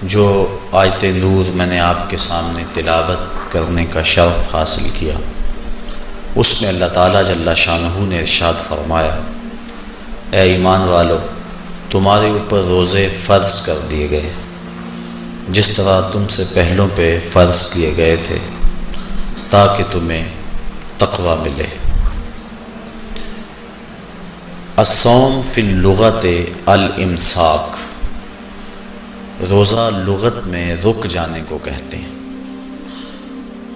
جو آیت نور میں نے آپ کے سامنے تلاوت کرنے کا شرف حاصل کیا، اس میں اللہ تعالیٰ جل شانہ نے ارشاد فرمایا، اے ایمان والو، تمہارے اوپر روزے فرض کر دیے گئے جس طرح تم سے پہلوں پہ فرض کیے گئے تھے تاکہ تمہیں تقوی ملے۔ الصوم فی اللغت الامساک، روزہ لغت میں رک جانے کو کہتے ہیں۔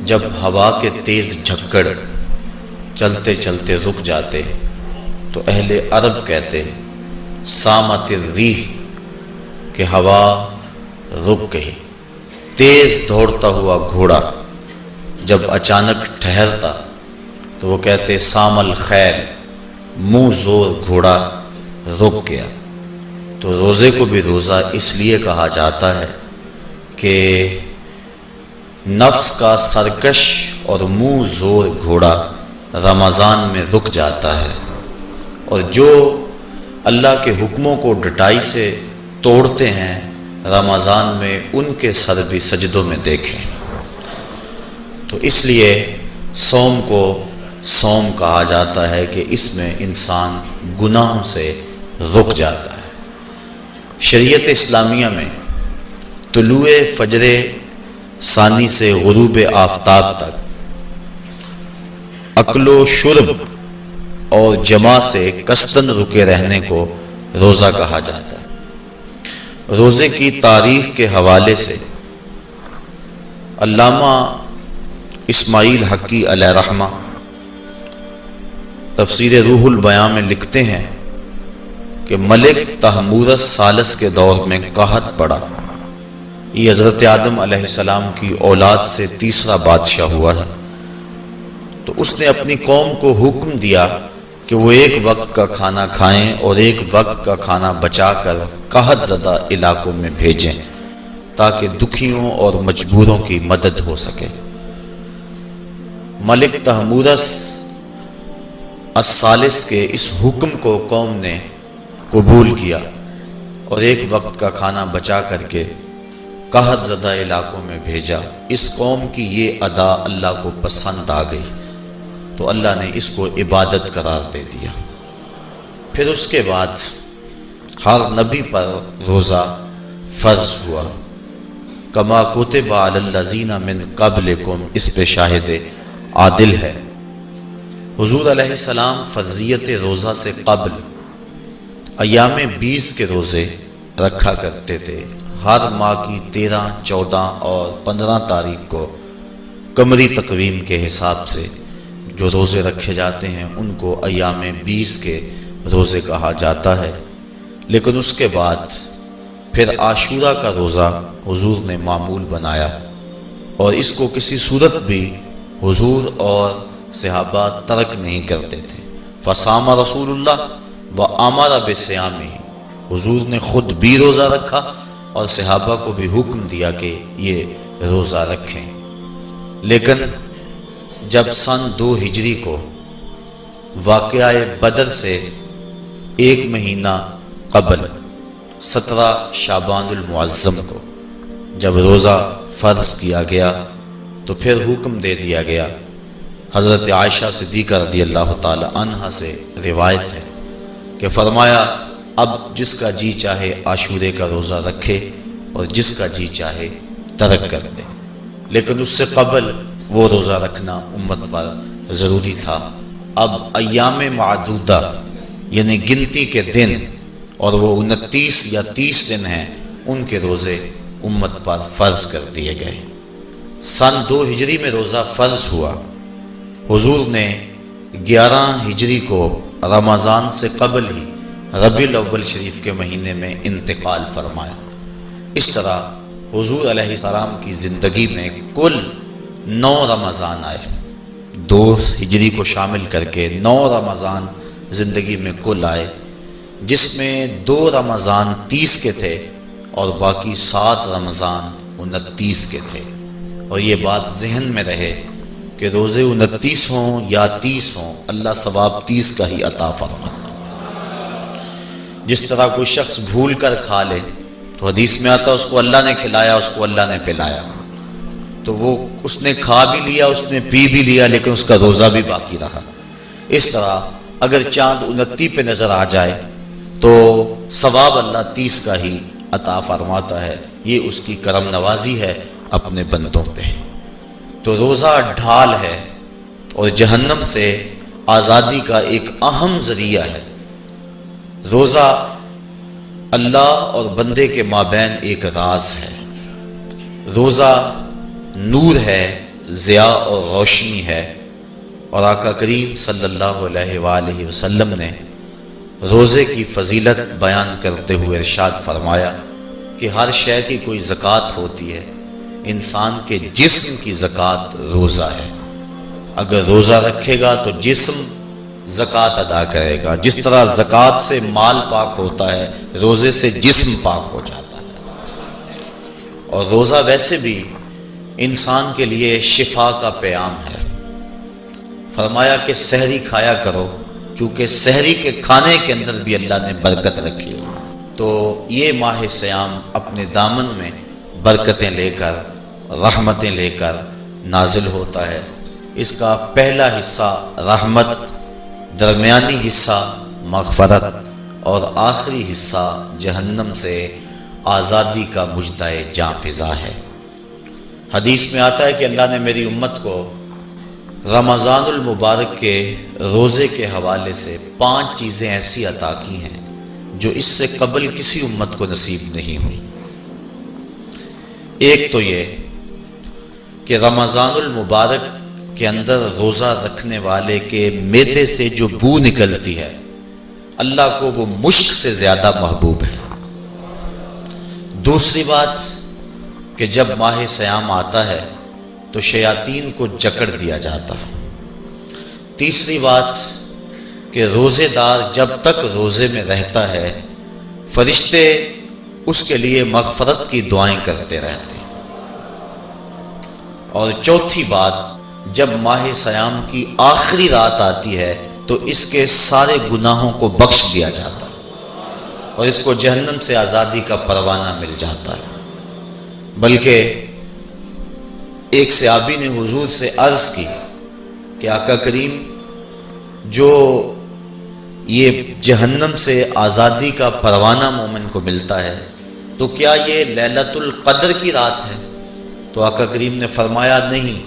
جب ہوا کے تیز جھکڑ چلتے چلتے رک جاتے تو اہل عرب کہتے سامت الریح، کہ ہوا رک گئی۔ تیز دوڑتا ہوا گھوڑا جب اچانک ٹھہرتا تو وہ کہتے سام الخیل، منہ زور گھوڑا رک گیا۔ تو روزے کو بھی روزہ اس لیے کہا جاتا ہے کہ نفس کا سرکش اور منہ زور گھوڑا رمضان میں رک جاتا ہے، اور جو اللہ کے حکموں کو ڈٹائی سے توڑتے ہیں رمضان میں ان کے سر بھی سجدوں میں دیکھیں۔ تو اس لیے صوم کو صوم کہا جاتا ہے کہ اس میں انسان گناہوں سے رک جاتا ہے۔ شریعت اسلامیہ میں طلوع فجر ثانی سے غروب آفتاب تک اکل و شرب اور جماع سے قصداً رکے رہنے کو روزہ کہا جاتا ہے۔ روزے کی تاریخ کے حوالے سے علامہ اسماعیل حقی علیہ رحمہ تفسیر روح البیان میں لکھتے ہیں کہ ملک تحمورس ثالث کے دور میں قحط پڑا۔ یہ حضرت آدم علیہ السلام کی اولاد سے تیسرا بادشاہ ہوا ہے۔ تو اس نے اپنی قوم کو حکم دیا کہ وہ ایک وقت کا کھانا کھائیں اور ایک وقت کا کھانا بچا کر قحط زدہ علاقوں میں بھیجیں تاکہ دکھیوں اور مجبوروں کی مدد ہو سکے۔ ملک تحمورس الثالث کے اس حکم کو قوم نے قبول کیا اور ایک وقت کا کھانا بچا کر کے قحط زدہ علاقوں میں بھیجا۔ اس قوم کی یہ ادا اللہ کو پسند آ گئی تو اللہ نے اس کو عبادت قرار دے دیا۔ پھر اس کے بعد ہر نبی پر روزہ فرض ہوا۔ کما کتب علی الذین من قبلکم، اس پہ شاہد عادل ہے۔ حضور علیہ السلام فرضیت روزہ سے قبل ایام 20 کے روزے رکھا کرتے تھے۔ ہر ماہ کی 13، 14 اور 15 تاریخ کو قمری تقویم کے حساب سے جو روزے رکھے جاتے ہیں ان کو ایام 20 کے روزے کہا جاتا ہے۔ لیکن اس کے بعد پھر عاشورہ کا روزہ حضور نے معمول بنایا، اور اس کو کسی صورت بھی حضور اور صحابہ ترک نہیں کرتے تھے۔ فصام رسول اللہ وامر بصیامہ، حضور نے خود بھی روزہ رکھا اور صحابہ کو بھی حکم دیا کہ یہ روزہ رکھیں۔ لیکن جب سن 2 ہجری کو واقعہ بدر سے ایک مہینہ قبل 17 شعبان المعظم کو جب روزہ فرض کیا گیا تو پھر حکم دے دیا گیا۔ حضرت عائشہ صدیقہ رضی اللہ تعالی عنہا سے روایت ہے کہ فرمایا، اب جس کا جی چاہے عاشورے کا روزہ رکھے اور جس کا جی چاہے ترک کر دے، لیکن اس سے قبل وہ روزہ رکھنا امت پر ضروری تھا۔ اب ایام معدودہ یعنی گنتی کے دن، اور وہ 29 یا 30 دن ہیں، ان کے روزے امت پر فرض کر دیے گئے۔ سن 2 ہجری میں روزہ فرض ہوا۔ حضور نے 11 ہجری کو رمضان سے قبل ہی ربیع الاول شریف کے مہینے میں انتقال فرمایا۔ اس طرح حضور علیہ السلام کی زندگی میں کل 9 رمضان آئے، 2 ہجری کو شامل کر کے 9 رمضان زندگی میں کل آئے، جس میں 2 رمضان 30 کے تھے اور باقی 7 رمضان 29 کے تھے۔ اور یہ بات ذہن میں رہے کہ روزے 29 ہوں یا 30 ہوں، اللہ ثواب 30 کا ہی عطا فرماتا۔ جس طرح کوئی شخص بھول کر کھا لے تو حدیث میں آتا اس کو اللہ نے کھلایا، اس کو اللہ نے پلایا، تو وہ اس نے کھا بھی لیا، اس نے پی بھی لیا، لیکن اس کا روزہ بھی باقی رہا۔ اس طرح اگر چاند 29 پہ نظر آ جائے تو ثواب اللہ 30 کا ہی عطا فرماتا ہے۔ یہ اس کی کرم نوازی ہے اپنے بندوں پہ۔ تو روزہ ڈھال ہے اور جہنم سے آزادی کا ایک اہم ذریعہ ہے۔ روزہ اللہ اور بندے کے مابین ایک راز ہے۔ روزہ نور ہے، ضیاء اور روشنی ہے، اور آقا کریم صلی اللہ علیہ وآلہ وسلم نے روزے کی فضیلت بیان کرتے ہوئے ارشاد فرمایا کہ ہر شے کی کوئی زکوٰۃ ہوتی ہے، انسان کے جسم کی زکوٰۃ روزہ ہے۔ اگر روزہ رکھے گا تو جسم زکوٰۃ ادا کرے گا، جس طرح زکوٰۃ سے مال پاک ہوتا ہے، روزے سے جسم پاک ہو جاتا ہے۔ اور روزہ ویسے بھی انسان کے لیے شفا کا پیام ہے۔ فرمایا کہ سحری کھایا کرو، چونکہ سحری کے کھانے کے اندر بھی اللہ نے برکت رکھی ہے۔ تو یہ ماہ صیام اپنے دامن میں برکتیں لے کر، رحمتیں لے کر نازل ہوتا ہے۔ اس کا پہلا حصہ رحمت، درمیانی حصہ مغفرت، اور آخری حصہ جہنم سے آزادی کا مژدہ جاں فضا ہے۔ حدیث میں آتا ہے کہ اللہ نے میری امت کو رمضان المبارک کے روزے کے حوالے سے 5 چیزیں ایسی عطا کی ہیں جو اس سے قبل کسی امت کو نصیب نہیں ہوئی۔ ایک تو یہ کہ رمضان المبارک کے اندر روزہ رکھنے والے کے معدے سے جو بو نکلتی ہے، اللہ کو وہ مشک سے زیادہ محبوب ہے۔ دوسری بات کہ جب ماہ صیام آتا ہے تو شیاطین کو جکڑ دیا جاتا ہے۔ تیسری بات کہ روزے دار جب تک روزے میں رہتا ہے، فرشتے اس کے لیے مغفرت کی دعائیں کرتے رہتے ہیں۔ اور چوتھی بات، جب ماہ صیام کی آخری رات آتی ہے تو اس کے سارے گناہوں کو بخش دیا جاتا ہے اور اس کو جہنم سے آزادی کا پروانہ مل جاتا ہے۔ بلکہ ایک صحابی نے حضور سے عرض کی کہ آقا کریم، جو یہ جہنم سے آزادی کا پروانہ مومن کو ملتا ہے تو کیا یہ لیلۃ القدر کی رات ہے؟ تو آقا کریم نے فرمایا نہیں،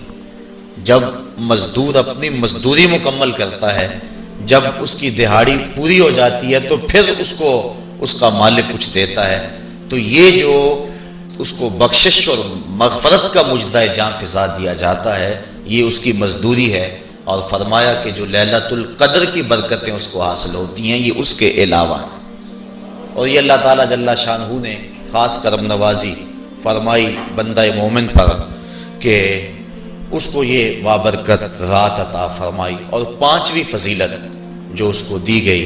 جب مزدور اپنی مزدوری مکمل کرتا ہے، جب اس کی دہاڑی پوری ہو جاتی ہے تو پھر اس کو اس کا مالک کچھ دیتا ہے، تو یہ جو اس کو بخشش اور مغفرت کا مژدہ جاں فضا دیا جاتا ہے، یہ اس کی مزدوری ہے۔ اور فرمایا کہ جو لیلۃ القدر کی برکتیں اس کو حاصل ہوتی ہیں، یہ اس کے علاوہ ہیں۔ اور یہ اللہ تعالیٰ جل شانہ نے خاص کرم نوازی فرمائی بندہ مومن پر کہ اس کو یہ بابرکت رات عطا فرمائی۔ اور 5ویں فضیلت جو اس کو دی گئی،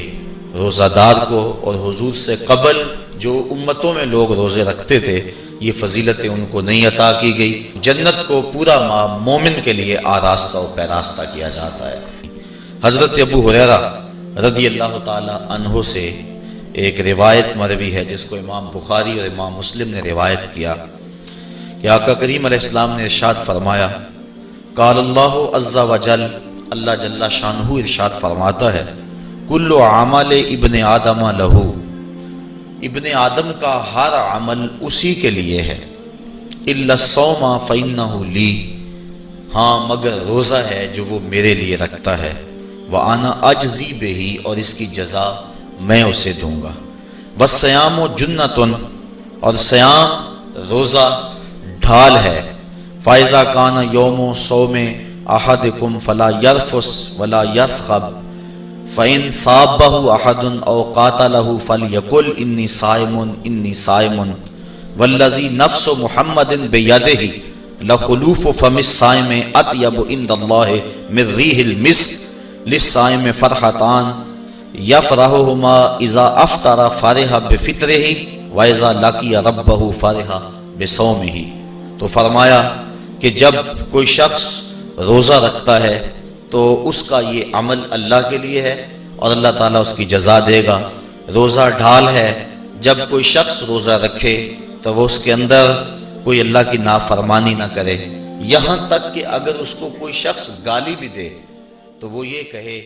روزہ دار کو اور حضور سے قبل جو امتوں میں لوگ روزے رکھتے تھے، یہ فضیلتیں ان کو نہیں عطا کی گئی۔ جنت کو پورا ماہ مومن کے لیے آراستہ و پیراستہ کیا جاتا ہے۔ حضرت ابو ہریرہ رضی اللہ تعالی عنہ سے ایک روایت مروی ہے جس کو امام بخاری اور امام مسلم نے روایت کیا کہ آقا کریم علیہ السلام نے ارشاد فرمایا، قال اللہ عز وجل، اللہ جل شانہ ارشاد فرماتا ہے، کل عمل ابن آدم لہو، ابن آدم کا ہر عمل اسی کے لیے ہے، الا الصوم فإنہ لی، ہاں مگر روزہ ہے جو وہ میرے لیے رکھتا ہے، وأنا اجزی بہ، اور اس کی جزا میں اسے دوں گا، والصیام جنۃ، اور صیام روزہ ڈھال ہے، فإذا کان یوم صوم احدکم فلا یرفث ولا یصخب، فإن صابہ احد او قاتلہ فلیقل انی صائم انی صائم، والذی نفس محمد بیدہ لخلوف فم الصائم اطیب عند اللہ من ریح المسک، للصائم فرحتان یفرحہما اذا افطر فرح بفطرہ واذا لقی ربہ فرح بصومہ۔ تو فرمایا کہ جب کوئی شخص روزہ رکھتا ہے تو اس کا یہ عمل اللہ کے لیے ہے اور اللہ تعالیٰ اس کی جزا دے گا۔ روزہ ڈھال ہے، جب کوئی شخص روزہ رکھے تو وہ اس کے اندر کوئی اللہ کی نافرمانی نہ کرے، یہاں تک کہ اگر اس کو کوئی شخص گالی بھی دے تو وہ یہ کہے